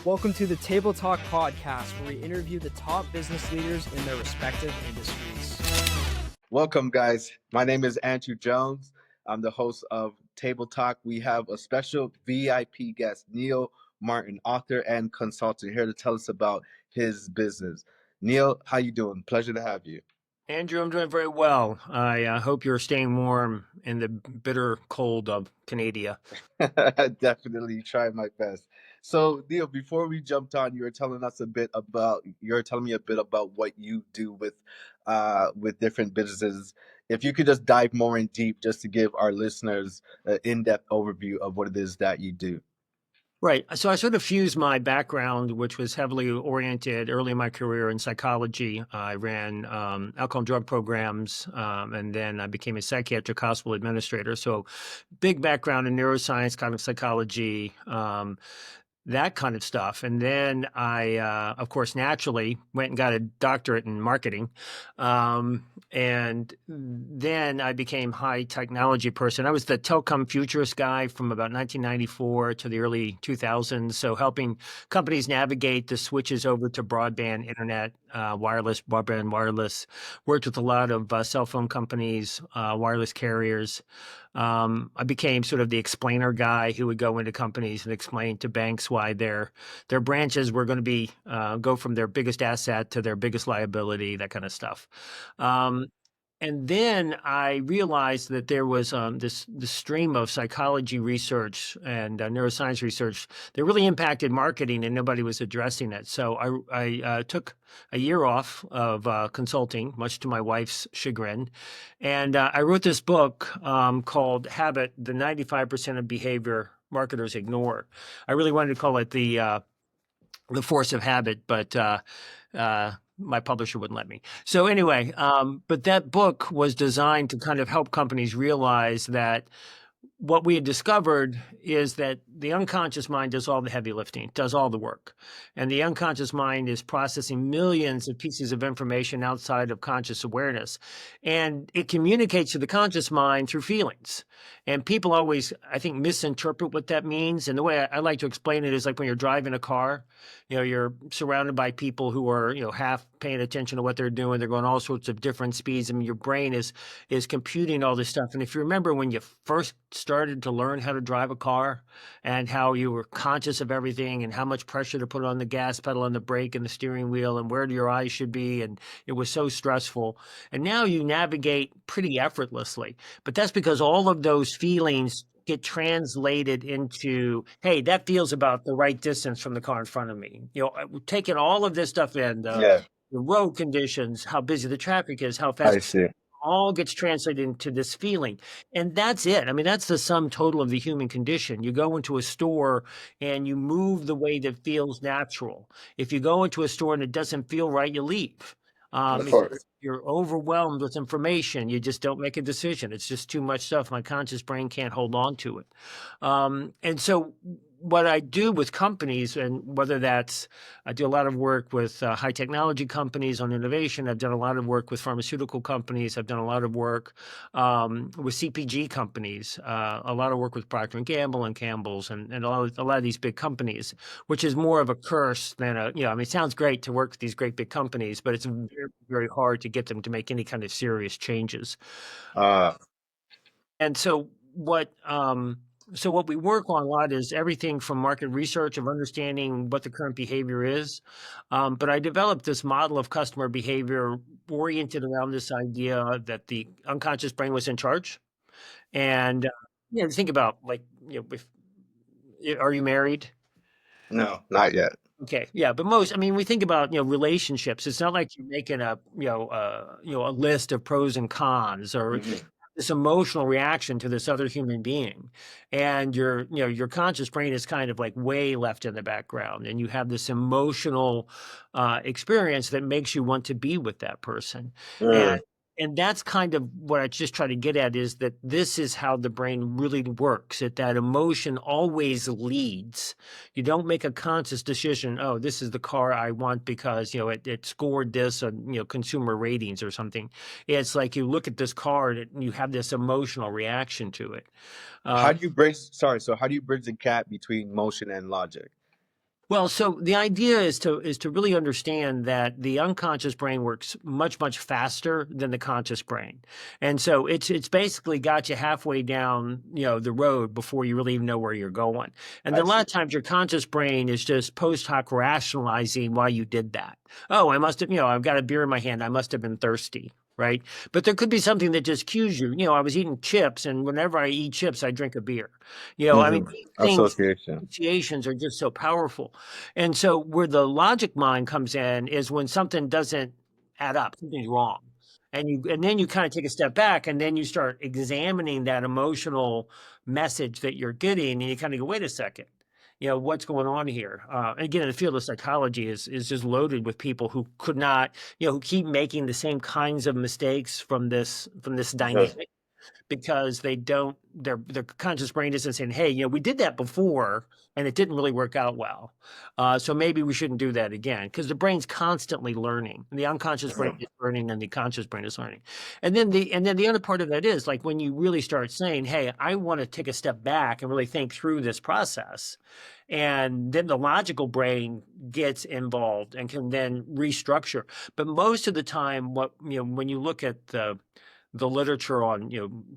Welcome to the Table Talk podcast, where we interview the top business leaders in their respective industries. Welcome, guys. My name is Andrew Jones. I'm the host of Table Talk. We have a special VIP guest, Neale Martin, author and consultant, here to tell us about his business. Neale, how you doing? Pleasure to have you. Andrew, I'm doing very well. I hope you're staying warm in the bitter cold of Canada. Definitely try my best. So, Neale, before we jumped on, you were telling me a bit about what you do with different businesses. If you could just dive more in deep, just to give our listeners an in-depth overview of what it is that you do. Right. So I sort of fused my background, which was heavily oriented early in my career in psychology. I ran alcohol and drug programs, and then I became a psychiatric hospital administrator. So big background in neuroscience, cognitive psychology, that kind of stuff. And then I, of course, naturally went and got a doctorate in marketing. And then I became high technology person. I was the telecom futurist guy from about 1994 to the early 2000s. So helping companies navigate the switches over to broadband, internet, wireless, broadband, wireless. Worked with a lot of cell phone companies, wireless carriers. I became sort of the explainer guy who would go into companies and explain to banks why their branches were going to be go from their biggest asset to their biggest liability, that kind of stuff. And then I realized that there was this stream of psychology research and neuroscience research that really impacted marketing, and nobody was addressing it. So I took a year off of consulting, much to my wife's chagrin, and I wrote this book called Habit: The 95% of Behavior Marketers Ignore. I really wanted to call it the force of habit, but my publisher wouldn't let me. So anyway, but that book was designed to kind of help companies realize that what we had discovered is that the unconscious mind does all the heavy lifting, does all the work. And the unconscious mind is processing millions of pieces of information outside of conscious awareness. And it communicates to the conscious mind through feelings. And people always, I think, misinterpret what that means. And the way I like to explain it is like when you're driving a car, you're surrounded by people who are, half paying attention to what they're doing. They're going all sorts of different speeds. I mean, your brain is computing all this stuff. And if you remember when you first started to learn how to drive a car and how you were conscious of everything and how much pressure to put on the gas pedal and the brake and the steering wheel and where your eyes should be. And it was so stressful. And now you navigate pretty effortlessly. But that's because all of those feelings get translated into, hey, that feels about the right distance from the car in front of me. Taking all of this stuff in, the road conditions, how busy the traffic is, how fast. I see. All gets translated into this feeling. And that's it. I mean, that's the sum total of the human condition. You go into a store and you move the way that feels natural. If you go into a store and it doesn't feel right, you leave. If you're overwhelmed with information, you just don't make a decision. It's just too much stuff. My conscious brain can't hold on to it. And so what I do with companies, and whether that's, I do a lot of work with high technology companies on innovation. I've done a lot of work with pharmaceutical companies. I've done a lot of work with CPG companies, a lot of work with Procter & Gamble and Campbell's and a lot of these big companies, which is more of a curse than I mean, it sounds great to work with these great big companies, but it's very, very hard to get them to make any kind of serious changes. And so what we work on a lot is everything from market research of understanding what the current behavior is. But I developed this model of customer behavior oriented around this idea that the unconscious brain was in charge. And think about are you married? No, not yet. Okay. Yeah. But we think about, relationships. It's not like you're making a list of pros and cons or this emotional reaction to this other human being. And your conscious brain is kind of like way left in the background. And you have this emotional experience that makes you want to be with that person. And that's kind of what I just try to get at, is that this is how the brain really works, that emotion always leads. You don't make a conscious decision, oh, this is the car I want because, it scored this on, consumer ratings or something. It's like you look at this car and you have this emotional reaction to it. How do you bridge the gap between motion and logic? Well, so the idea is to really understand that the unconscious brain works much, much faster than the conscious brain. And so it's basically got you halfway down, the road before you really even know where you're going. And I then a lot see. of times your conscious brain is just post hoc rationalizing why you did that. Oh, I must have, I've got a beer in my hand. I must have been thirsty. Right. But there could be something that just cues you. I was eating chips, and whenever I eat chips, I drink a beer. I mean, these things, Association. associations are just so powerful. And so where the logic mind comes in is when something doesn't add up, something's wrong. And then you kind of take a step back, and then you start examining that emotional message that you're getting, and you kind of go, wait a second, what's going on here? Again, the field of psychology is just loaded with people who could not, who keep making the same kinds of mistakes from this Just dynamic because they don't, their conscious brain isn't saying, hey, we did that before and it didn't really work out well. So maybe we shouldn't do that again, because the brain's constantly learning. And the unconscious brain Mhm. is learning and the conscious brain is learning. And then the other part of that is like when you really start saying, hey, I want to take a step back and really think through this process. And then the logical brain gets involved and can then restructure. But most of the time, when you look at the literature on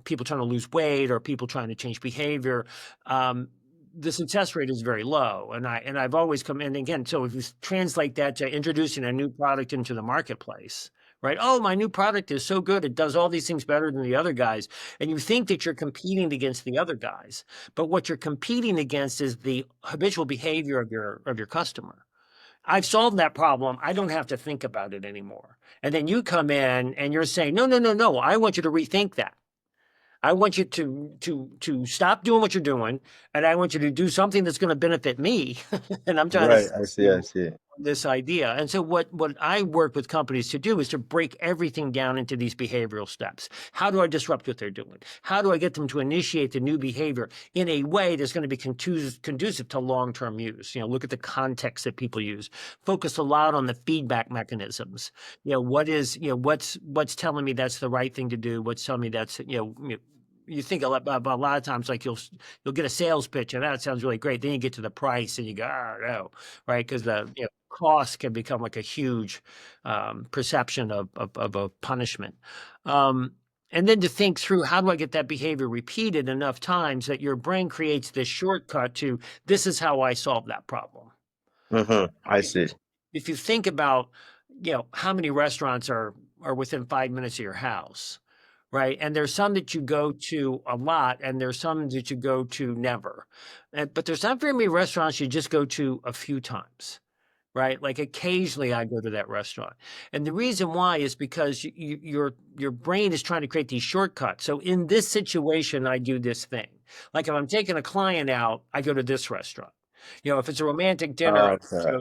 people trying to lose weight or people trying to change behavior, um, the success rate is very low. And I've always come in again. So if you translate that to introducing a new product into the marketplace, right? Oh, my new product is so good; it does all these things better than the other guys, and you think that you're competing against the other guys, but what you're competing against is the habitual behavior of your customer. I've solved that problem. I don't have to think about it anymore. And then you come in and you're saying, no, no, no, no. I want you to rethink that. I want you to stop doing what you're doing, and I want you to do something that's going to benefit me. And I'm trying to right. I see. I see. this idea. And so what I work with companies to do is to break everything down into these behavioral steps. How do I disrupt what they're doing? How do I get them to initiate the new behavior in a way that's going to be conducive to long-term use? Look at the context that people use. Focus a lot on the feedback mechanisms. What's telling me that's the right thing to do? What's telling me that's, you think about a lot of times, like you'll get a sales pitch and that sounds really great. Then you get to the price and you go, oh no, right? Because the cost can become like a huge perception of a punishment. Um, and then to think through, how do I get that behavior repeated enough times that your brain creates this shortcut to, this is how I solve that problem. I see. If you think about, how many restaurants are within 5 minutes of your house, right? And there's some that you go to a lot, and there's some that you go to never. But there's not very many restaurants you just go to a few times, right? Like occasionally I go to that restaurant. And the reason why is because your brain is trying to create these shortcuts. So in this situation, I do this thing. Like if I'm taking a client out, I go to this restaurant. If it's a romantic dinner, Okay.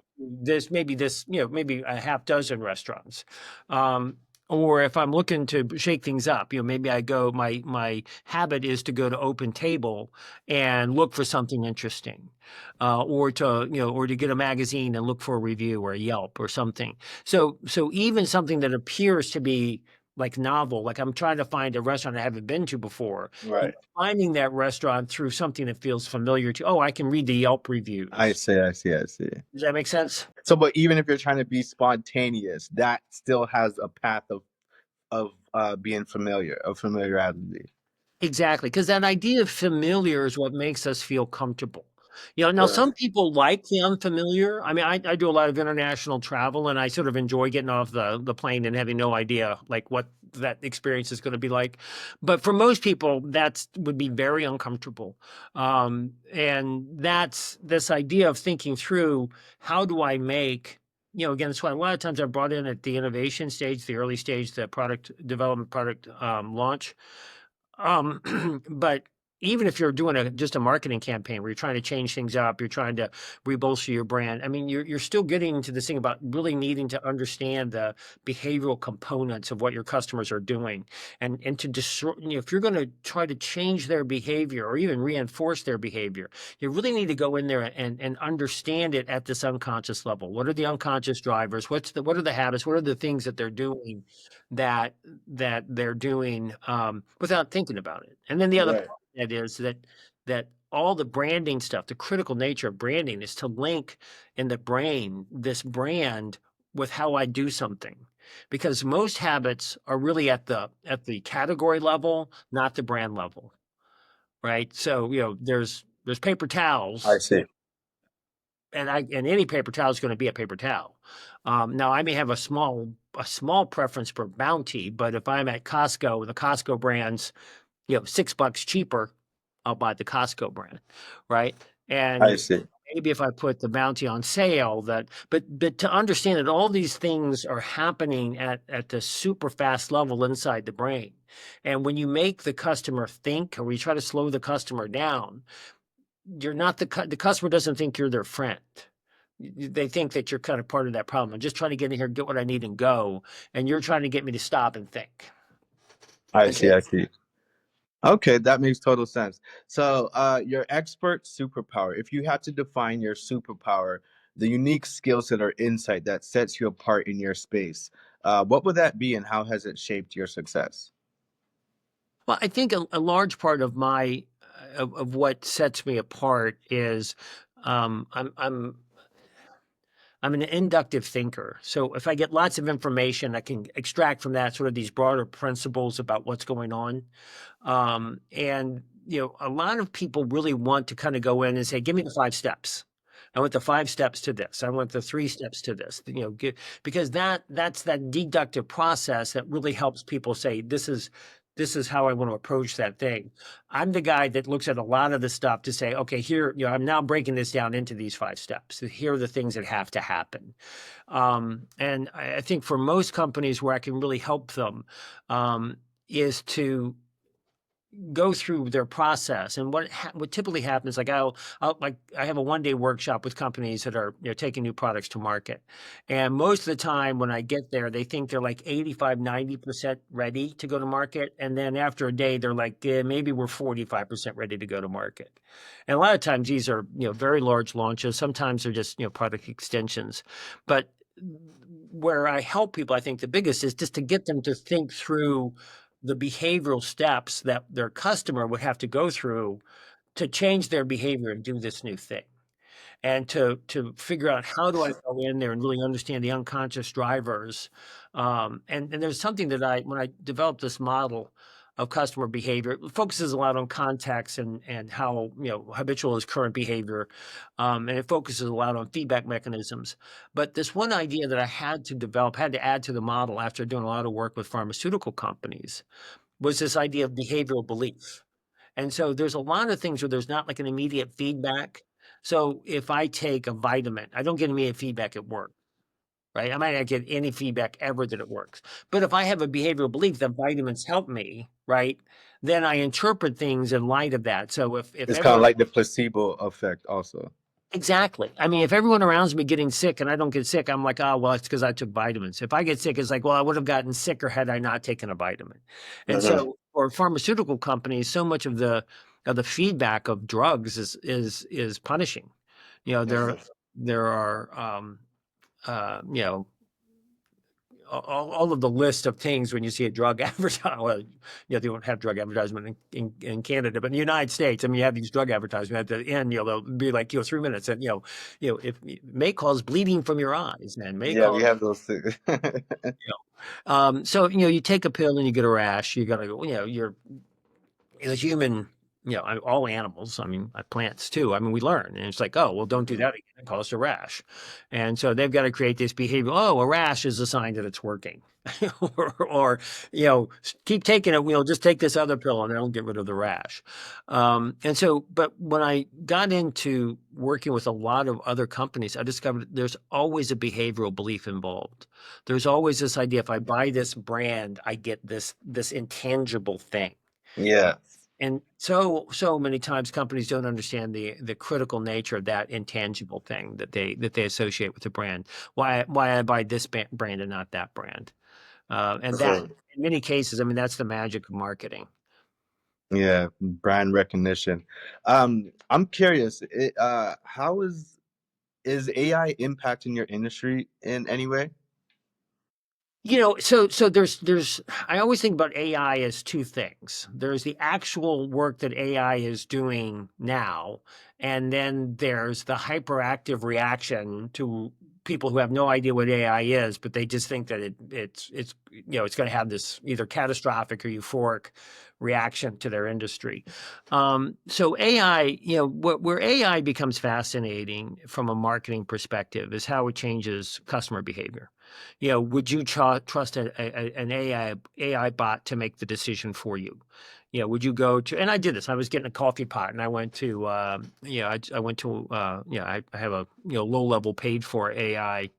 maybe a half dozen restaurants. Um, or if I'm looking to shake things up, maybe I go, my habit is to go to Open Table and look for something interesting, or to get a magazine and look for a review or a Yelp or something. So even something that appears to be like novel, like I'm trying to find a restaurant I haven't been to before, Right. finding that restaurant through something that feels familiar to, oh, I can read the Yelp I reviews. see. I see. I see. Does that make sense? So, but even if you're trying to be spontaneous, that still has a path of being familiar, of familiarity. Exactly, because that idea of familiar is what makes us feel comfortable. Now some Right. people like the unfamiliar. I mean, I do a lot of international travel, and I sort of enjoy getting off the plane and having no idea like what that experience is going to be like. But for most people, that's would be very uncomfortable. And that's this idea of thinking through, how do I make, again, that's why a lot of times I'm brought in at the innovation stage, the early stage, the product development, product launch. But even if you're doing just a marketing campaign where you're trying to change things up, you're trying to rebolster your brand. I mean, you're still getting into this thing about really needing to understand the behavioral components of what your customers are doing, and to destroy. If you're going to try to change their behavior or even reinforce their behavior, you really need to go in there and understand it at this unconscious level. What are the unconscious drivers? What are the habits? What are the things that they're doing that they're doing without thinking about it. And then the other part Right. of that is that that all the branding stuff, the critical nature of branding is to link in the brain this brand with how I do something. Because most habits are really at the category level, not the brand level. Right. So, there's paper I towels, see. and any paper towel is going to be a paper towel. Now I may have a small preference for Bounty, but if I'm at Costco, the Costco brand's, $6 cheaper, I'll buy the Costco brand, right? I And see. maybe if I put the Bounty on sale, but to understand that all these things are happening at the super fast level inside the brain. And when you make the customer think, or you try to slow the customer down, you're not the customer doesn't think you're their friend. They think that you're kind of part of that problem. I'm just trying to get in here, get what I need, and go. And you're trying to get me to stop and think. I And see. so, I see. Okay, that makes total sense. So, your expert superpower, if you had to define your superpower, the unique skill set or insight that sets you apart in your space, what would that be and how has it shaped your success? well, I think a large part of my of what sets me apart is um, I'm I'm I'm an inductive thinker. So if I get lots of information, I can extract from that sort of these broader principles about what's going on. And a lot of people really want to kind of go in and say, "Give me the 5 steps. I want the 5 steps to this. I want the 3 steps to this." Because that's that deductive process that really helps people say, "This is how I want to approach that thing." I'm the guy that looks at a lot of the stuff to say, "Okay, here, I'm now breaking this down into these 5 steps. Here are the things that have to happen." And I think for most companies where I can really help them, is to go through their process. And what typically happens, like I have a 1-day workshop with companies that are taking new products to market, and most of the time when I get there, they think they're like 85-90% ready to go to market, and then after a day they're like, yeah, maybe we're 45% ready to go to market. And a lot of times these are very large launches. Sometimes they're just product extensions, but where I help people, I think the biggest is just to get them to think through the behavioral steps that their customer would have to go through to change their behavior and do this new thing. And to figure out, how do I go in there and really understand the unconscious drivers. And there's something that when I developed this model of customer behavior, it focuses a lot on context and how habitual is current behavior, and it focuses a lot on feedback mechanisms. But this one idea that I had to add to the model after doing a lot of work with pharmaceutical companies was this idea of behavioral belief. And so there's a lot of things where there's not like an immediate feedback. So if I take a vitamin, I don't get immediate feedback at work, right? I might not get any feedback ever that it works. But if I have a behavioral belief that vitamins help me, right, then I interpret things in light of that. So if It's kind of everyone like the placebo effect, also. Exactly. I mean, if everyone around me getting sick and I don't get sick, I'm like, oh, well, it's because I took vitamins. If I get sick, it's like, well, I would have gotten sicker had I not taken a vitamin. And Hmm. so for pharmaceutical companies, so much of the feedback of drugs is punishing. You know, there Hmm. there are all of the list of things when you see a drug advertisement. Well, they don't have drug advertisement in Canada, but in the United States, I mean, you have these drug advertisements at the end. They'll be like 3 minutes, and if it may cause bleeding from your eyes, man, may Yeah, we cause. have those things. So you take a pill and you get a rash. You gotta go. You're the human, all animals, I mean, plants too. I mean, we learn, and it's like, oh, well, don't do Hmm. that again. It caused a rash. And so they've got to create this behavior. Oh, a rash is a sign that it's working. or, keep taking it. Just take this other pill and that'll get rid of the rash. And so, but when I got into working with a lot of other companies, I discovered there's always a behavioral belief involved. There's always this idea, if I buy this brand, I get this intangible thing. Yeah, And so many times companies don't understand the critical nature of that intangible thing that they associate with the brand. Why I buy this brand and not that brand. And that, sure. in many cases, I mean, that's the magic of marketing. Yeah, brand recognition. I'm curious, how is AI impacting your industry in any way? So there's I always think about AI as two things. There's the actual work that AI is doing now, and then there's the hyperactive reaction to people who have no idea what AI is, but they just think that it's it's going to have this either catastrophic or euphoric reaction to their industry. So AI, where AI becomes fascinating from a marketing perspective is how it changes customer behavior. Would you trust an AI bot to make the decision for you? Would you go to, and I did this, I was getting a coffee pot and I went to, I went to, I have a, low level paid for AI,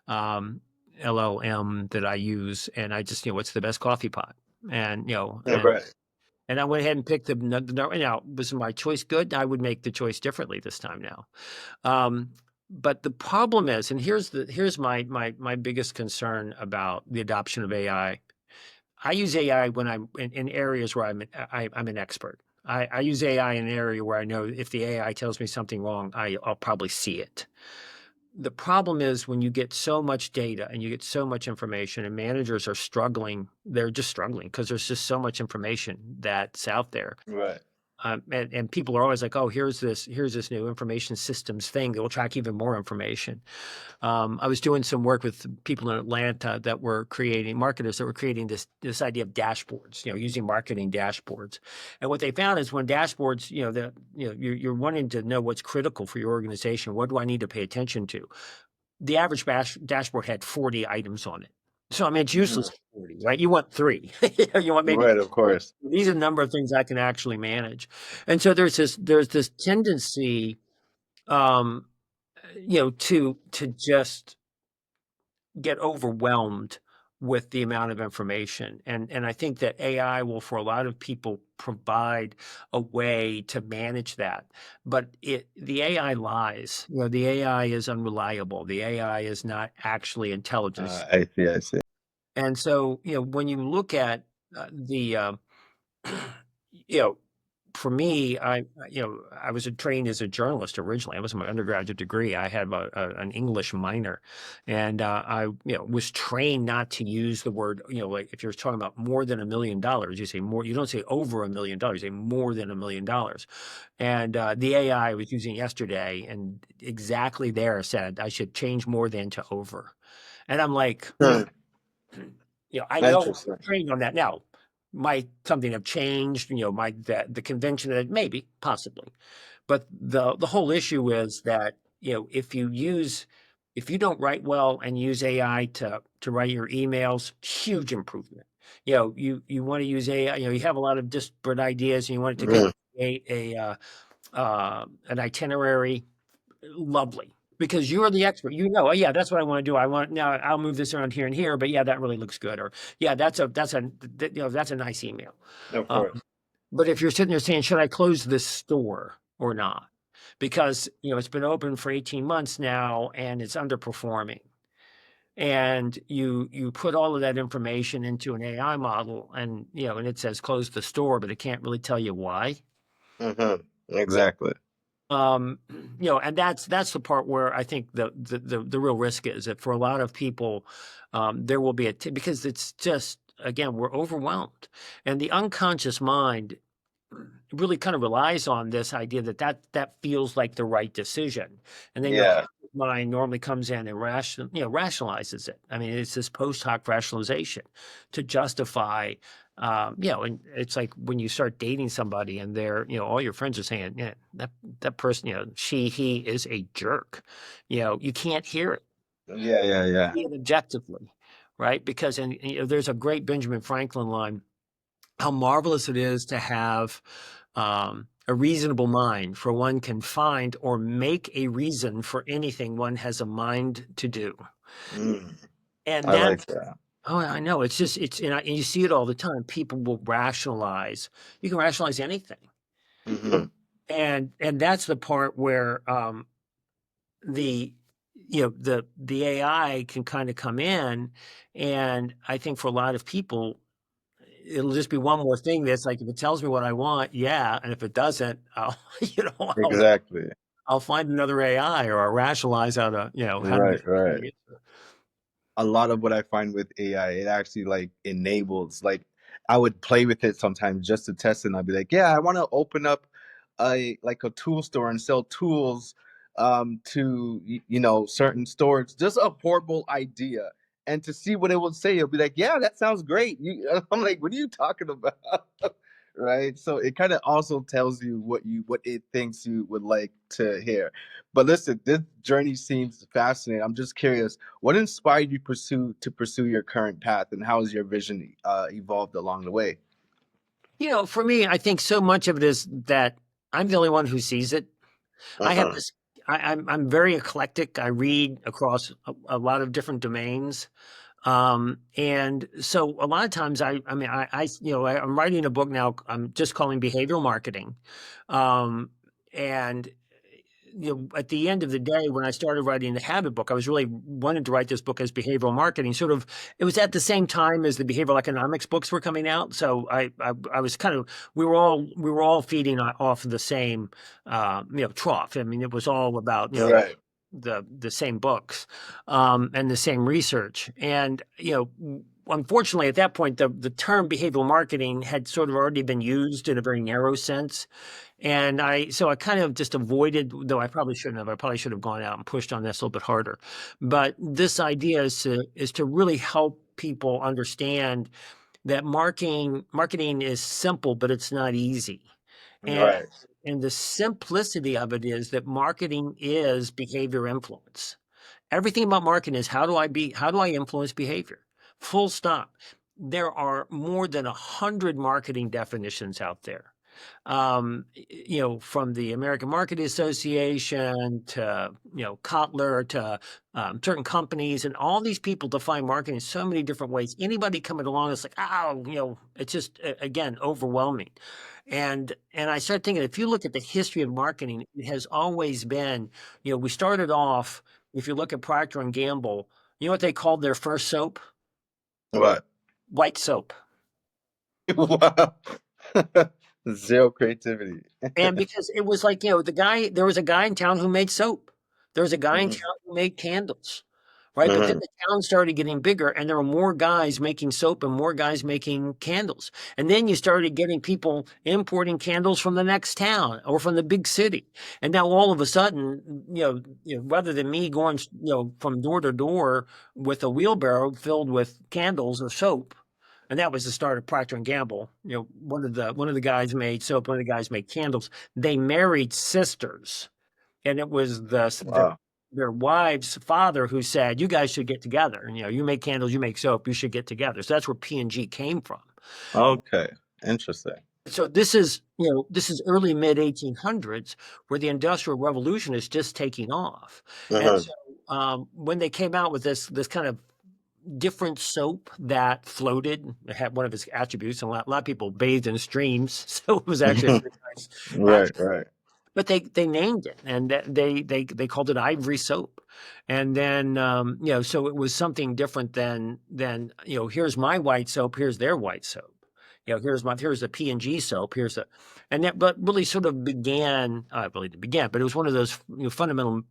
LLM that I use. And I just, what's the best coffee pot? And, Right. and I went ahead and picked now, was my choice good? I would make the choice differently this time now. But the problem is, and here's my biggest concern about the adoption of AI. I use AI when I'm in areas where I'm an expert. I use AI in an area where I know if the AI tells me something wrong, I'll probably see it. The problem is when you get so much data and you get so much information, and managers are struggling. They're just struggling because there's just so much information that's out there. Right. And people are always like, oh, here's this new information systems thing that will track even more information. I was doing some work with people in Atlanta that were creating marketers that were creating this idea of dashboards, using marketing dashboards. And what they found is when dashboards, you're wanting to know what's critical for your organization. What do I need to pay attention to? The average dashboard had 40 items on it. So, I mean, it's useless at 40, right? You want 3. You want maybe Right, of course. these are the number of things I can actually manage. And so there's this tendency, um, to just get overwhelmed with the amount of information. And I think that AI will, for a lot of people, provide a way to manage that. But the AI lies. The AI is unreliable. The AI is not actually intelligent. I see. I see. And so, when you look at the, you know, for me, I was trained as a journalist originally. That was my undergraduate degree. I had an English minor, and I was trained not to use the word, like if you're talking about more than $1 million, you say more. You don't say over $1 million. You say more than $1 million. And the AI I was using yesterday, and exactly there said I should change more than to over, and I'm like, I know Interesting. I'm trained on that now. Might something have changed? Might the convention that maybe possibly, but the whole issue is that if you don't write well and use AI to write your emails, huge improvement. You want to use AI. You have a lot of disparate ideas and you want it to create an itinerary. Lovely. Because you're the expert, oh yeah, that's what I want to do. Now I'll move this around here and here, but yeah, that really looks good. Or yeah, that's a nice email. Of Uh, course. but if you're sitting there saying, should I close this store or not? Because it's been open for 18 months now and it's underperforming. And you put all of that information into an AI model and and it says close the store, but it can't really tell you why. Exactly. And that's the part where I think the real risk is that for a lot of people, there will be because it's just, again, we're overwhelmed, and the unconscious mind really kind of relies on this idea that feels like the right decision, and then your Yeah. mind normally comes in and rationalizes it. I mean, it's this post hoc rationalization to justify. And it's like when you start dating somebody and they're, all your friends are saying, yeah, that person, he is a jerk. You can't hear it. Yeah. See it objectively, right? Because there's a great Benjamin Franklin line, how marvelous it is to have a reasonable mind, for one can find or make a reason for anything one has a mind to do. And I like that's, that. oh, I know. It's just, and you see it all the time. People will rationalize. You can rationalize anything. And that's the part where the the AI can kind of come in, and I think for a lot of people, it'll just be one more thing that's like, if it tells me what I want, yeah, and if it doesn't, I'll Exactly. I'll find another AI or I'll rationalize how to how to Right. answer. a lot of what I find with AI, it actually like enables, like I would play with it sometimes just to test it, and I'd be like, yeah, I want to open up a tool store and sell tools to certain stores, just a horrible idea. And to see what it will say, it'll be like, yeah, that sounds great. I'm like, what are you talking about? Right? So it kind of also tells you what it thinks you would like to hear. But listen, this journey seems fascinating. I'm just curious, what inspired you to pursue your current path, and how has your vision evolved along the way? For me, I think so much of it is that I'm the only one who sees it. I have Uh-huh. this. I'm very eclectic. I read across a lot of different domains. And so a lot of times I'm writing a book now. I'm just calling behavioral marketing. Um, and at the end of the day, when I started writing the habit book, I was really wanted to write this book as behavioral marketing. It was at the same time as the behavioral economics books were coming out. So I was kind of, we were all feeding off of the same, trough. I mean, it was all about, Right. the same books, and the same research. And, unfortunately, at that point, the term behavioral marketing had sort of already been used in a very narrow sense. And so I kind of just avoided, though I probably shouldn't have. I probably should have gone out and pushed on this a little bit harder. But this idea is to really help people understand that marketing is simple, but it's not easy. And Right. and the simplicity of it is that marketing is behavior influence. Everything about marketing is how do I influence behavior? Full stop. There are more than 100 marketing definitions out there. From the American Marketing Association to, Kotler to certain companies, and all these people define marketing in so many different ways. Anybody coming along is like, oh, it's just, again, overwhelming. And I started thinking, if you look at the history of marketing, it has always been, we started off, if you look at Procter and Gamble, you know what they called their first soap? What? White soap. Wow. Zero creativity. And because it was like, there was a guy in town who made soap. There was a guy in Mhm. town who made candles, right? But then Mhm. the town started getting bigger, and there were more guys making soap and more guys making candles. And then you started getting people importing candles from the next town or from the big city. And now all of a sudden, rather than me going, from door to door with a wheelbarrow filled with candles or soap, and that was the start of Procter and Gamble. One of the guys made soap, one of the guys made candles. They married sisters, and it was Wow. their wife's father who said, "You guys should get together. And, you make candles, you make soap, you should get together." So that's where P&G came from. Okay. Interesting. So this is early mid 1800s, where the Industrial Revolution is just taking off. And Uh-huh. so when they came out with this kind of different soap that floated. It had one of its attributes, and a lot of people bathed in streams, so it was actually a pretty nice Right, attribute. right. But they named it, and they called it ivory soap. And then so it was something different than here's my white soap, here's their white soap. Here's the P&G soap, and that, but really sort of began, really didn't begin, but it was one of those fundamental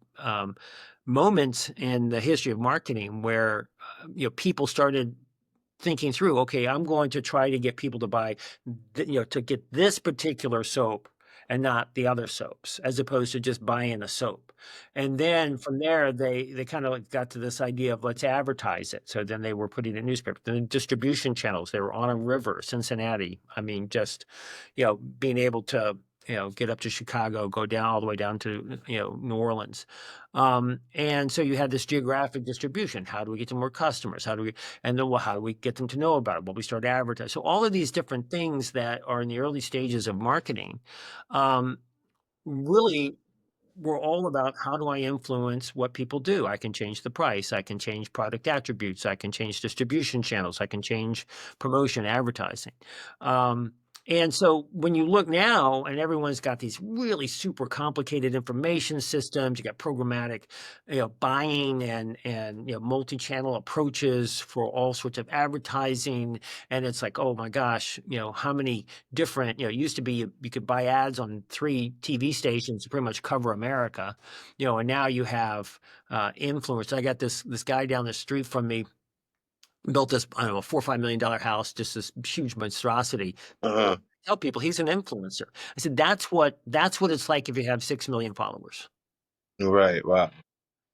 moments in the history of marketing where people started thinking through, okay, I'm going to try to get people to buy, to get this particular soap and not the other soaps, as opposed to just buying a soap. And then from there, they kind of got to this idea of let's advertise it. So then they were putting it in newspapers, then distribution channels. They were on a river, Cincinnati. I mean, just being able to get up to Chicago, go down all the way down to New Orleans. And so you had this geographic distribution. How do we get to more customers? And then, well, how do we get them to know about it? Well, we start advertising. So all of these different things that are in the early stages of marketing, um, really were all about how do I influence what people do? I can change the price. I can change product attributes. I can change distribution channels. I can change promotion, advertising. And so when you look now, and everyone's got these really super complicated information systems, you got programmatic, buying and multi-channel approaches for all sorts of advertising, and it's like, oh my gosh, how many different, it used to be you could buy ads on 3 TV stations to pretty much cover America, and now you have influence. I got this guy down the street from me built this, I don't know, $4 or $5 million house, just this huge monstrosity. Uh-huh. Tell people he's an influencer. I said, that's what it's like if you have 6 million followers. Right. Wow.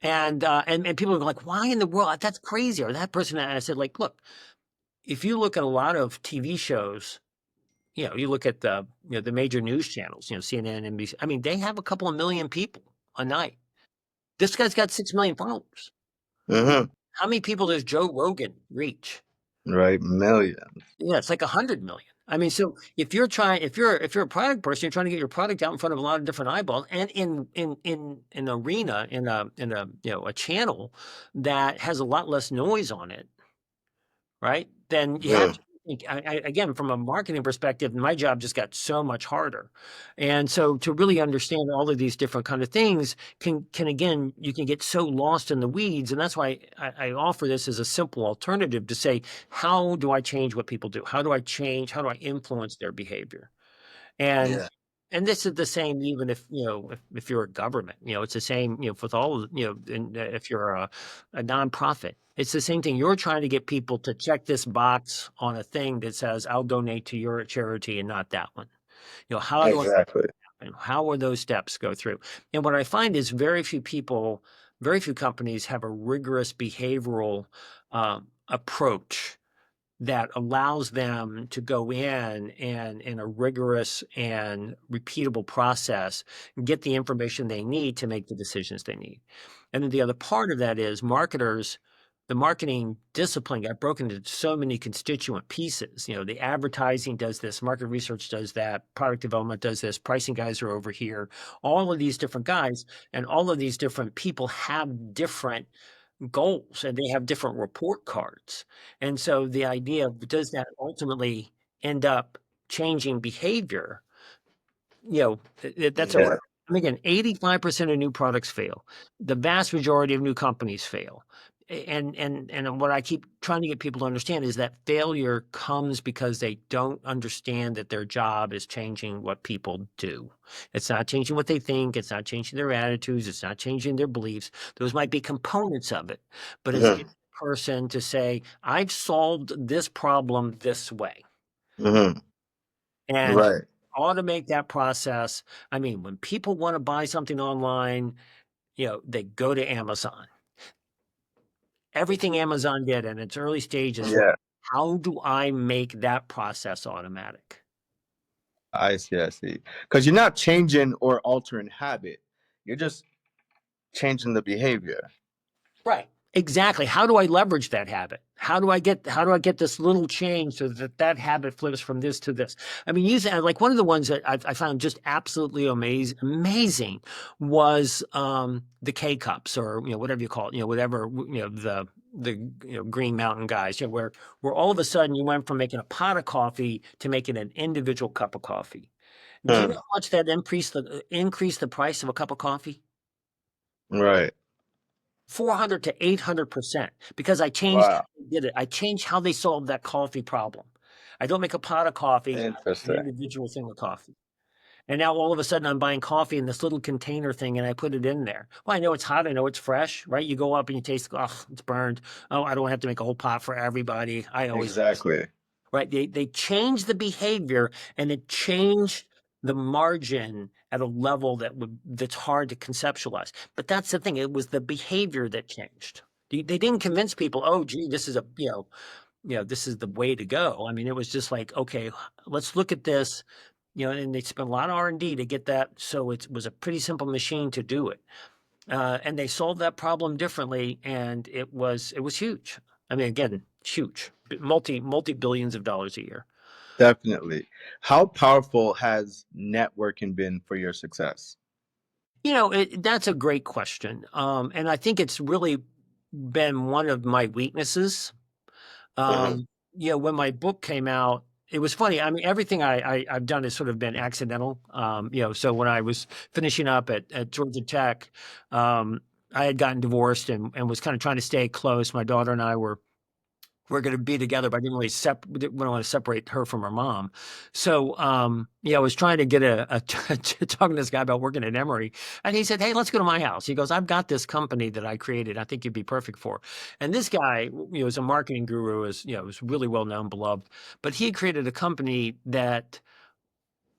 And people are like, why in the world? That's crazy. Or that person. And I said, like, look, if you look at a lot of TV shows, you look at the major news channels, CNN, NBC. I mean, they have a couple of million people a night. This guy's got 6 million followers. Mm-hmm. How many people does Joe Rogan reach? Right. Millions. Yeah, it's like 100 million. I mean, so if you're a product person, you're trying to get your product out in front of a lot of different eyeballs, and in an arena, a channel that has a lot less noise on it, right? Then you have Mm. to think, again, from a marketing perspective, my job just got so much harder. And so to really understand all of these different kind of things can again, you can get so lost in the weeds. And that's why I offer this as a simple alternative to say, how do I change what people do? How do I influence their behavior? And Yeah. and this is the same even if you're a government, it's the same, with all, if you're a nonprofit, it's the same thing. You're trying to get people to check this box on a thing that says, I'll donate to your charity and not that one. How do I, Exactly. and how are those steps go through? And what I find is very few companies have a rigorous behavioral approach that allows them to go in a rigorous and repeatable process and get the information they need to make the decisions they need. And then the other part of that is marketers, the marketing discipline got broken into so many constituent pieces. The advertising does this, market research does that, product development does this, pricing guys are over here, all of these different guys, and all of these different people have different goals and they have different report cards. And so the idea of, does that ultimately end up changing behavior? That's a Yeah. I mean, again, 85% of new products fail. The vast majority of new companies fail. And what I keep trying to get people to understand is that failure comes because they don't understand that their job is changing what people do. It's not changing what they think. It's not changing their attitudes. It's not changing their beliefs. Those might be components of it, but it's Mm-hmm. getting the person to say, I've solved this problem this way. Mm-hmm. And Right. automate that process. I mean, when people want to buy something online, they go to Amazon. Everything Amazon did in its early stages was, Yeah. how do I make that process automatic? I see. I see. Because you're not changing or altering habit. You're just changing the behavior. Right. Exactly. How do I leverage that habit? How do I get this little change so that habit flips from this to this? I mean, like one of the ones that I found just absolutely amazing was the K cups, or whatever you call it, whatever, the Green Mountain guys, where all of a sudden you went from making a pot of coffee to making an individual cup of coffee. Do you know Hmm. how much that increased the price of a cup of coffee? Right. 400 to 800%, because I changed how Wow. they did it. I changed how they solved that coffee problem. I don't make a pot of coffee, an Interesting. individual thing of coffee. And now all of a sudden I'm buying coffee in this little container thing and I put it in there. Well, I know it's hot. I know it's fresh, right? You go up and you taste, oh, it's burned. Oh, I don't have to make a whole pot for everybody. I always, Exactly. right? They changed the behavior, and it changed the margin at a level that's hard to conceptualize. But that's the thing; it was the behavior that changed. They didn't convince people, oh, gee, this is this is the way to go. I mean, it was just like, okay, let's look at this. And they spent a lot of R&D to get that, so it was a pretty simple machine to do it. And they solved that problem differently, and it was huge. I mean, again, huge, multi billions of dollars a year. Definitely. How powerful has networking been for your success? That's a great question, and I think it's really been one of my weaknesses. Hmm. When my book came out, it was funny. I mean, everything I've done has sort of been accidental. So when I was finishing up at Georgia Tech, I had gotten divorced and was kind of trying to stay close. My daughter and I were we're going to be together, but I didn't really didn't want to separate her from her mom. So, I was trying to get talking to this guy about working at Emory, and he said, "Hey, let's go to my house." He goes, "I've got this company that I created. I think you'd be perfect for." And this guy, is a marketing guru, was really well known, beloved, but he created a company that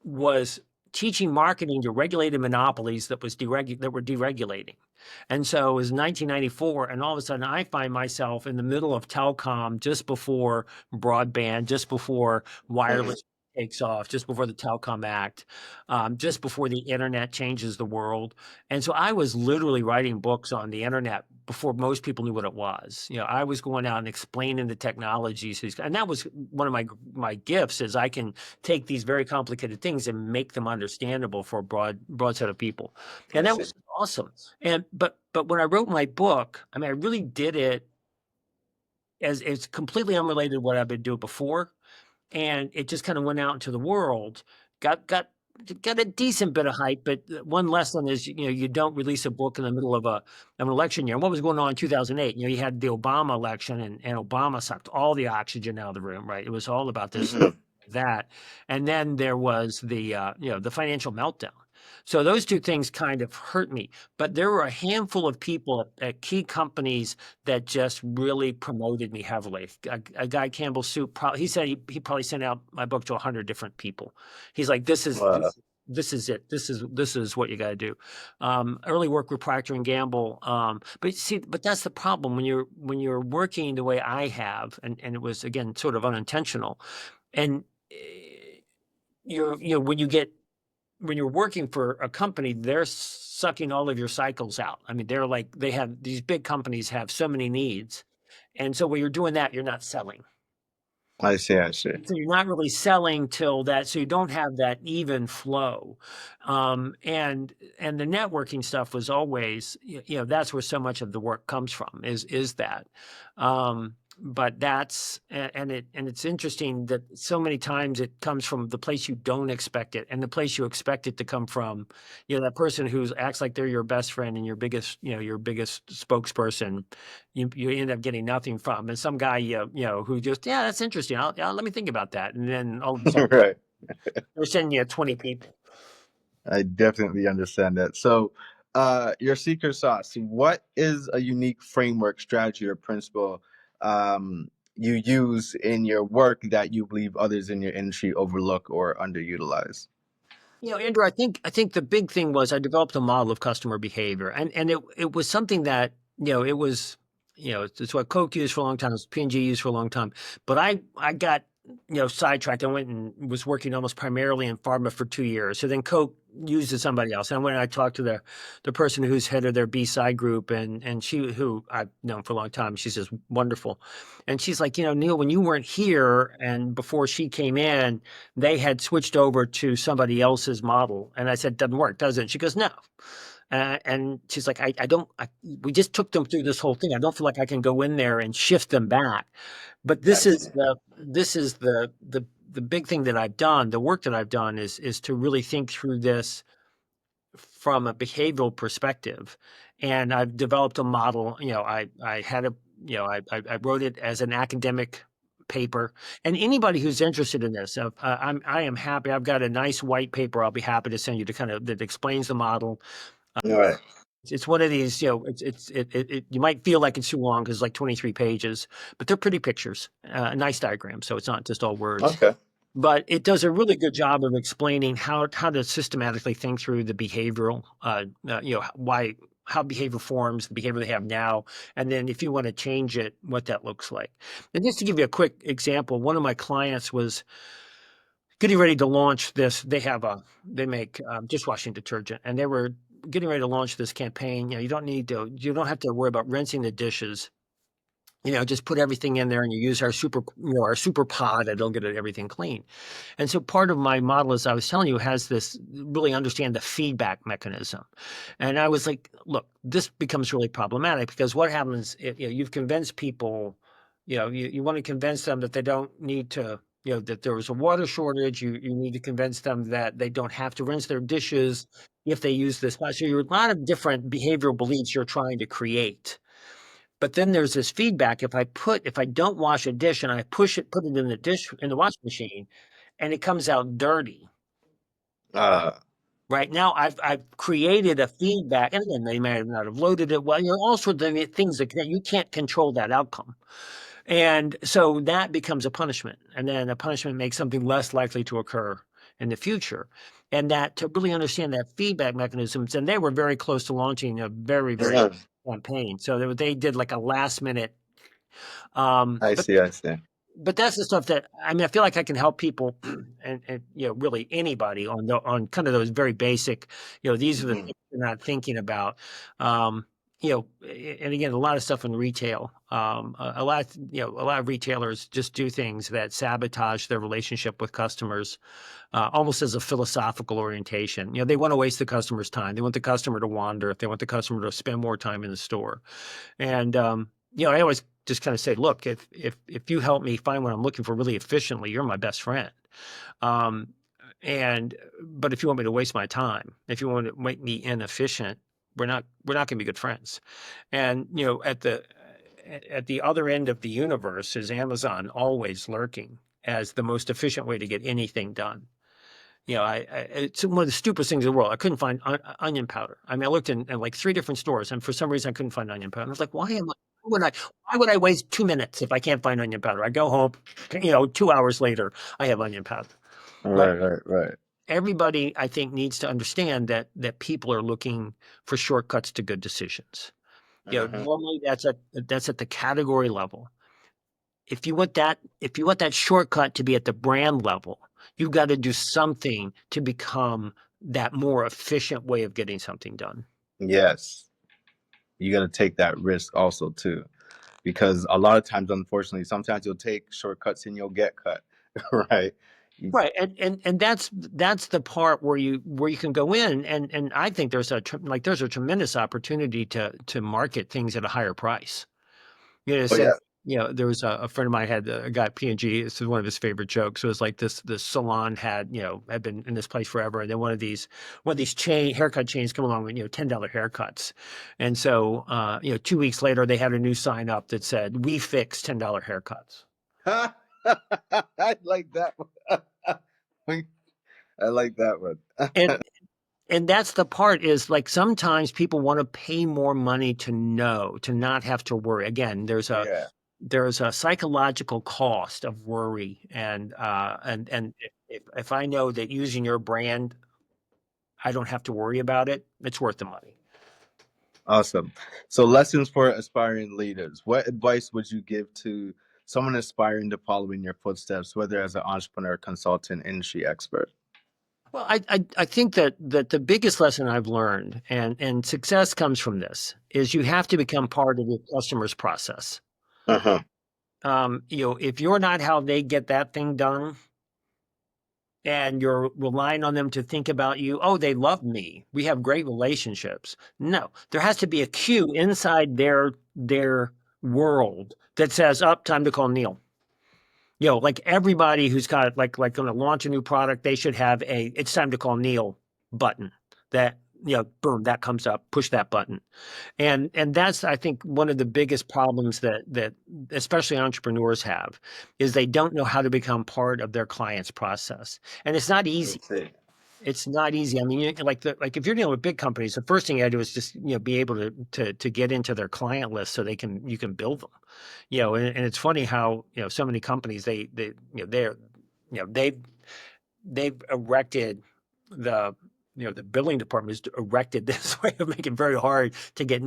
was teaching marketing to regulated monopolies that were deregulating. And so it was 1994, and all of a sudden I find myself in the middle of telecom just before broadband, just before wireless takes off, just before the Telecom Act, just before the internet changes the world. And so I was literally writing books on the internet before most people knew what it was. I was going out and explaining the technologies, and that was one of my gifts, is I can take these very complicated things and make them understandable for a broad set of people. I And that see. was awesome. But when I wrote my book, I mean, I really did it as it's completely unrelated to what I've been doing before, and it just kind of went out into the world. Got a decent bit of hype, but one lesson is, you don't release a book in the middle of an election year. And what was going on in 2008? You had the Obama election, and Obama sucked all the oxygen out of the room. Right? It was all about this, that, and then there was the financial meltdown. So those two things kind of hurt me. But there were a handful of people at key companies that just really promoted me heavily. A guy, Campbell Soup, he said he probably sent out my book to 100 different people. He's like, this is Wow. this is it. This is what you got to do. Early work with Procter and Gamble. But that's the problem when you're working the way I have, and it was, again, sort of unintentional. And when you're working for a company, they're sucking all of your cycles out. I mean, these big companies have so many needs. And so when you're doing that, you're not selling. I see. I see. So you're not really selling till that, so you don't have that even flow. And the networking stuff was always, that's where so much of the work comes from, is that. But it's interesting that so many times it comes from the place you don't expect it, and the place you expect it to come from, that person who acts like they're your best friend and your biggest spokesperson, you end up getting nothing from. And some guy, who just, yeah, that's interesting. Let me think about that. And then all of a sudden Right. they're sending you 20 people. I definitely understand that. So, your secret sauce, what is a unique framework, strategy, or principle you use in your work that you believe others in your industry overlook or underutilize? Andrew, I think the big thing was I developed a model of customer behavior, and it was something that, it was, it's what Coke used for a long time, it's P&G used for a long time, but I got, sidetracked. I went and was working almost primarily in pharma for 2 years. So then Coke used to somebody else. And when I talked to the person who's head of their B-side group, and she, who I've known for a long time, she's just wonderful. And she's like, Neale, when you weren't here and before she came in, they had switched over to somebody else's model. And I said, doesn't work, does it? She goes, no. And she's like, we just took them through this whole thing. I don't feel like I can go in there and shift them back. But this is the big thing that I've done. The work that I've done is to really think through this from a behavioral perspective. And I've developed a model. I had I wrote it as an academic paper. And anybody who's interested in this, I am happy. I've got a nice white paper I'll be happy to send you that explains the model. All right. It's one of these, you might feel like it's too long because it's like 23 pages, but they're pretty pictures, nice diagrams. So it's not just all words. Okay. But it does a really good job of explaining how to systematically think through the behavioral, how behavior forms, the behavior they have now, and then if you want to change it, what that looks like. And just to give you a quick example, one of my clients was getting ready to launch this. They make dishwashing detergent, and they were getting ready to launch this campaign. You don't have to worry about rinsing the dishes. Just put everything in there and you use our super pod, and it'll get everything clean. And so part of my model, as I was telling you, has this really understand the feedback mechanism. And I was like, look, this becomes really problematic because what happens if you've convinced people, you want to convince them that they don't need to, that there was a water shortage. You need to convince them that they don't have to rinse their dishes if they use this. So you're a lot of different behavioral beliefs you're trying to create. But then there's this feedback. If I don't wash a dish and I put it in the washing machine, and it comes out dirty. Uh, Right now, I've created a feedback, and again, they may not have loaded it well. All sorts of things that you can't control that outcome, and so that becomes a punishment, and then a punishment makes something less likely to occur in the future. And that to really understand that feedback mechanisms, and they were very close to launching a very yeah, campaign, so they did like a last minute. Um, I but see. I see. but that's the stuff that I mean. I feel like I can help people, and really anybody on kind of those very basic. These are the Hmm. things they're not thinking about. Um, and again, a lot of stuff in retail. A lot of retailers just do things that sabotage their relationship with customers, almost as a philosophical orientation. They want to waste the customer's time. They want the customer to wander. They want the customer to spend more time in the store. And I always just kind of say, look, if you help me find what I'm looking for really efficiently, you're my best friend. Um, but if you want me to waste my time, if you want to make me inefficient, we're not going to be good friends. And at the other end of the universe is Amazon, always lurking as the most efficient way to get anything done. It's one of the stupidest things in the world. I couldn't find onion powder. I mean, I looked in like 3 different stores, and for some reason, I couldn't find onion powder. And I was like, why would I waste 2 minutes if I can't find onion powder? I go home, 2 hours later, I have onion powder. Right? Right. Right. Right. Everybody, I think, needs to understand that people are looking for shortcuts to good decisions. Hmm. Normally that's at the category level. If you want that shortcut to be at the brand level, you've got to do something to become that more efficient way of getting something done. Yes, you got to take that risk also too, because a lot of times, unfortunately, sometimes you'll take shortcuts and you'll get cut. Right. Right, and that's the part where you can go in, and I think there's a tremendous opportunity to market things at a higher price. Oh Say, yeah. there was a friend of mine had a guy at P&G. This is one of his favorite jokes. It was like this salon had been in this place forever, and then one of these haircut chains come along with $10 haircuts, and so 2 weeks later they had a new sign up that said, "We fix $10 haircuts." I like that one. I like that one. And and that's the part is like sometimes people want to pay more money to not have to worry. Again, Yeah. there's a psychological cost of worry, and if I know that using your brand, I don't have to worry about it, it's worth the money. Awesome. So, lessons for aspiring leaders. What advice would you give to someone aspiring to follow in your footsteps, whether as an entrepreneur, consultant, industry expert? Well, I think that the biggest lesson I've learned, and success comes from this, is you have to become part of your customer's process. Uh-huh. If you're not how they get that thing done, and you're relying on them to think about you, oh, they love me, we have great relationships. No, there has to be a cue inside their world that says, up, time to call Neale. Like everybody who's got like going to launch a new product, they should have a "it's time to call Neale" button. That boom, that comes up. Push that button, and that's I think one of the biggest problems that especially entrepreneurs have is they don't know how to become part of their client's process, and it's not easy. Let's see. It's not easy. I mean, like if you're dealing with big companies, the first thing you do is just be able to get into their client list so you can build them. And it's funny how so many companies they've erected the billing department has erected this way of making it very hard to get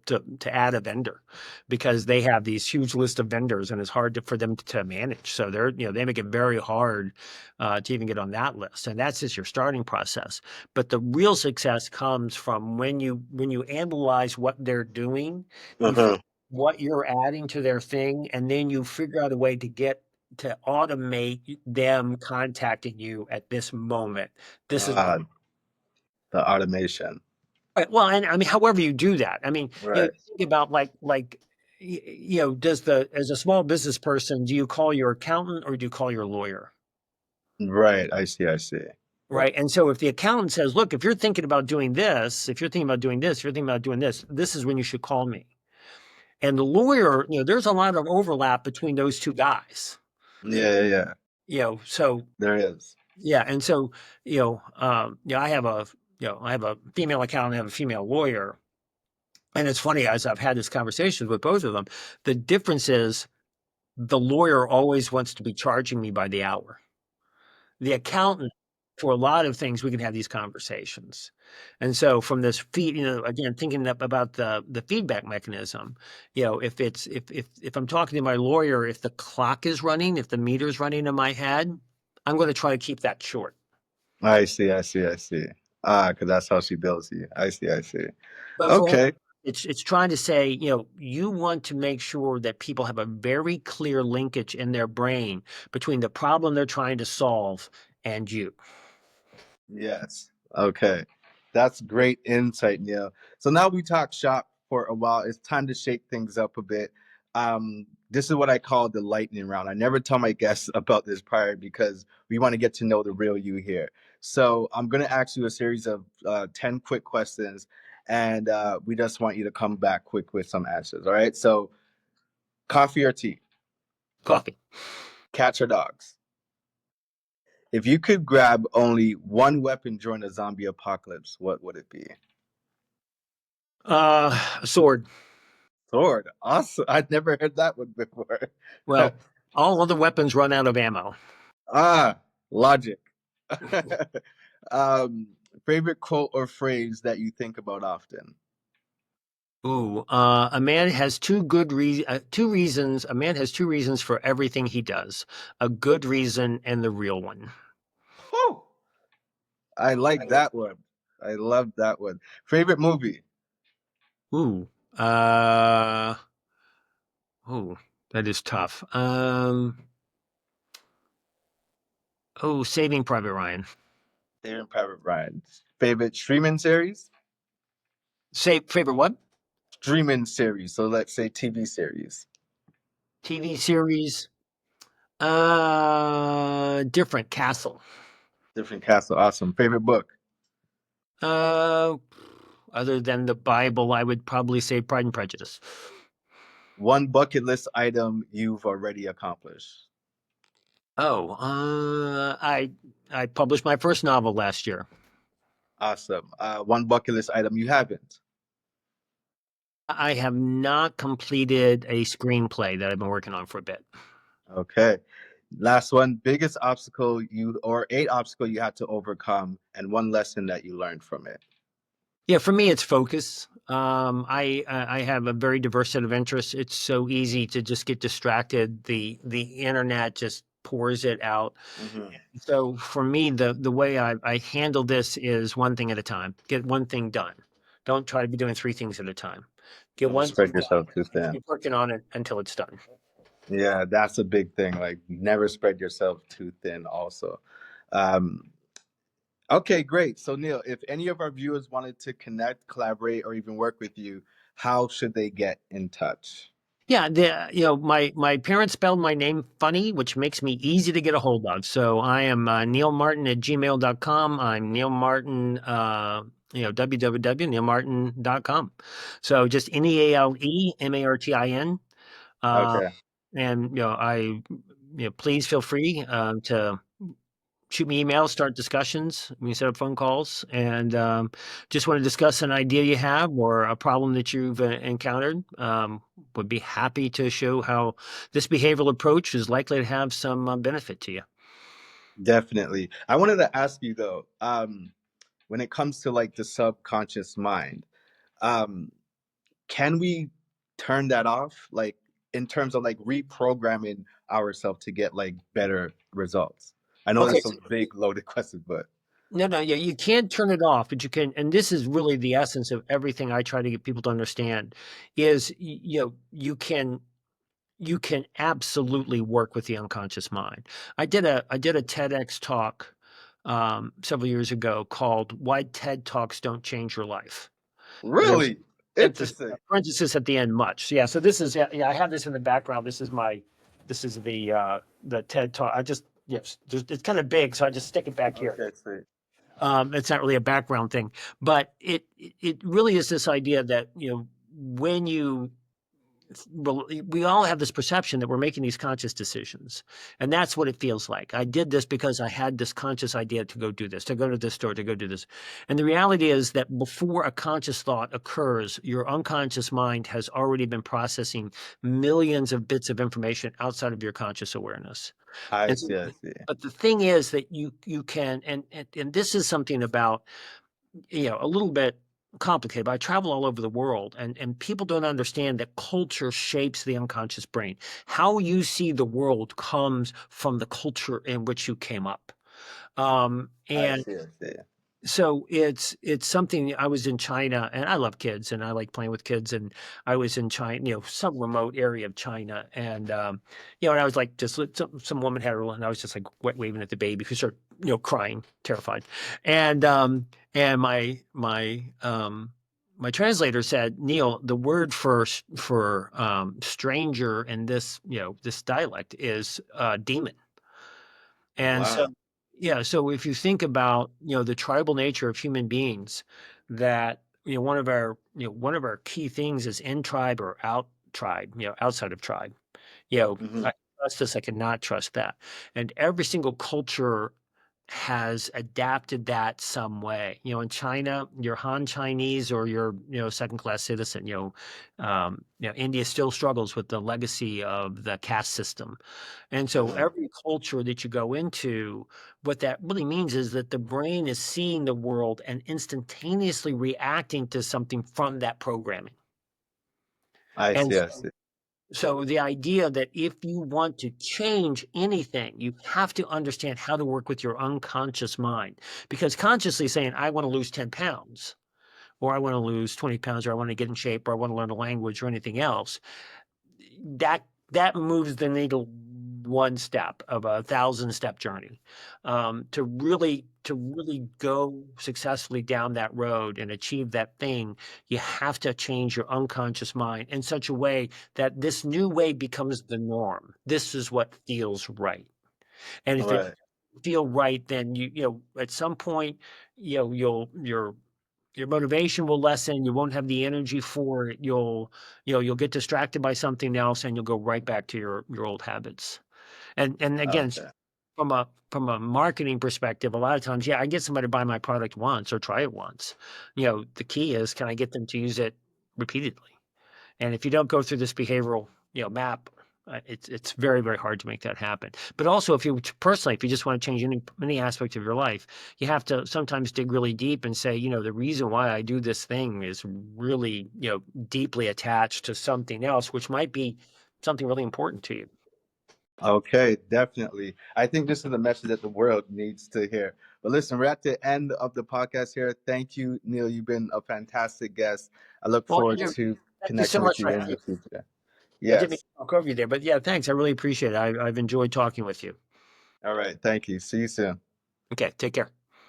to add a vendor because they have these huge list of vendors and it's hard for them to manage. So they make it very hard to even get on that list, and that's just your starting process. But the real success comes from when you analyze what they're doing, you Uh-huh. what you're adding to their thing, and then you figure out a way to automate them contacting you at this moment. This is Uh, the automation. right. Well, and I mean, however you do that, I mean, Right. think about as a small business person, do you call your accountant or do you call your lawyer? Right. I see. I see. Right. And so if the accountant says, look, if you're thinking about doing this, if you're thinking about doing this, if you're thinking about doing this, this is when you should call me. And the lawyer, there's a lot of overlap between those two guys. Yeah, yeah, yeah. So There is. yeah, and so I have a female accountant, I have a female lawyer, and it's funny as I've had this conversation with both of them. The difference is the lawyer always wants to be charging me by the hour. The accountant, for a lot of things, we can have these conversations. And so from this feed, again, thinking about the feedback mechanism, if I'm talking to my lawyer, if the clock is running, if the meter's running in my head, I'm going to try to keep that short. I see, I see, I see. Ah, because that's how she builds you. I see, I see. But for Okay. it's trying to say, you want to make sure that people have a very clear linkage in their brain between the problem they're trying to solve and you. Yes. Okay. That's great insight, Neil. So now we talk shop for a while. It's time to shake things up a bit. This is what I call the lightning round. I never tell my guests about this prior because we want to get to know the real you here. So I'm going to ask you a series of 10 quick questions, and we just want you to come back quick with some answers. All right. So coffee or tea? Coffee. Cats or dogs? If you could grab only one weapon during a zombie apocalypse, what would it be? Sword. Sword. Awesome. I'd never heard that one before. Well, all other weapons run out of ammo. Logic. um, Favorite quote or phrase that you think about often? Ooh, a man has two reasons. A man has two reasons for everything he does: a good reason and the real one. Whew. I like that one. I love that one. Favorite movie? Ooh, uh, that is tough. Saving Private Ryan. Saving Private Ryan. Favorite streaming series? Say favorite what? Streaming series. So let's say TV series. TV series. Different Castle. Different Castle. Awesome. Favorite book? Uh, Other than the Bible, I would probably say Pride and Prejudice. One bucket list item you've already accomplished. I published my first novel last year. Awesome. One bucket list item you haven't. I have not completed a screenplay that I've been working on for a bit. Okay. Last one. Biggest obstacle a obstacle you had to overcome, and one lesson that you learned from it. Yeah, for me, it's focus. I have a very diverse set of interests. It's so easy to just get distracted. The internet just pours it out. Mm-hmm. So for me, the way I handle this is one thing at a time. Get one thing done. Don't try to be doing three things at a time. Get Don't one thing spread done. yourself too thin. Keep working on it until it's done. Yeah, that's a big thing. Like, never spread yourself too thin. Also, um, okay, great. So, Neil, if any of our viewers wanted to connect, collaborate, or even work with you, how should they get in touch? Yeah, my parents spelled my name funny, which makes me easy to get a hold of. So I am neilmartin@gmail.com. I'm Neale Martin, www.neilmartin.com. So just NealeMartin. Uh, Okay, and please feel free to shoot me emails, start discussions. We can set up phone calls, and just want to discuss an idea you have or a problem that you've encountered. Would be happy to show how this behavioral approach is likely to have some benefit to you. definitely. I wanted to ask you though, when it comes to like the subconscious mind, um, can we turn that off? Like in terms of like reprogramming ourselves to get like better results? I know Okay. that's a big loaded question, but No, yeah, you can't turn it off, but you can, and this is really the essence of everything I try to get people to understand, is you can absolutely work with the unconscious mind. I did a TEDx talk several years ago called "Why TED Talks Don't Change Your Life." And there was really interesting. parenthesis at the end. Much, yeah. So this is, yeah. I have this in the background. This is the TED talk. Yes, it's kind of big, so I just stick it back here. Okay, sweet. It's not really a background thing, but it really is this idea that when you we all have this perception that we're making these conscious decisions, and that's what it feels like. I did this because I had this conscious idea to go do this, to go to this store, to go do this. And the reality is that before a conscious thought occurs, your unconscious mind has already been processing millions of bits of information outside of your conscious awareness. I And see. I see. but the thing is that you can, and this is something about, a little bit complicated, but I travel all over the world, and people don't understand that culture shapes the unconscious brain. How you see the world comes from the culture in which you came up. I And see. I see. so it's something. I was in China, and I love kids, and I like playing with kids. And I was in China, some remote area of China, and and I was like, just some woman had her, and I was just like waving at the baby who started, crying, terrified, and my translator said, Neale, the word for stranger in this this dialect is demon. And so, Wow. yeah, so if you think about, the tribal nature of human beings, that, one of our key things is in tribe or out tribe, outside of tribe. Hmm. I can trust this, I cannot trust that. And every single culture has adapted that some way. In China, you're Han Chinese or you're, second class citizen. India still struggles with the legacy of the caste system. And so Hmm. every culture that you go into, what that really means is that the brain is seeing the world and instantaneously reacting to something from that programming. I And see. I see. so the idea that if you want to change anything, you have to understand how to work with your unconscious mind. Because consciously saying, I want to lose 10 pounds, or I want to lose 20 pounds, or I want to get in shape, or I want to learn a language or anything else, that moves the needle one step of a 1,000-step journey. To really go successfully down that road and achieve that thing, you have to change your unconscious mind in such a way that this new way becomes the norm. This is what feels right. And All if it right. feel right, then at some point, your motivation will lessen. You won't have the energy for it. You'll get distracted by something else, and you'll go right back to your old habits. And again, Okay. from a marketing perspective, a lot of times, yeah, I get somebody to buy my product once or try it once. The key is, can I get them to use it repeatedly? And if you don't go through this behavioral, map, it's very, very hard to make that happen. But also, if you personally, if you just want to change any aspect of your life, you have to sometimes dig really deep and say, the reason why I do this thing is really, deeply attached to something else, which might be something really important to you. Okay, definitely. I think this is a message that the world needs to hear. But listen, we're at the end of the podcast here. Thank you, Neale. You've been a fantastic guest. I look Well, forward Andrew, to thank you so connecting with much you for in having the me. future. I didn't mean Yes. to talk over you there, but yeah, thanks. I really appreciate it. I've enjoyed talking with you. All right. Thank you. See you soon. Okay, take care.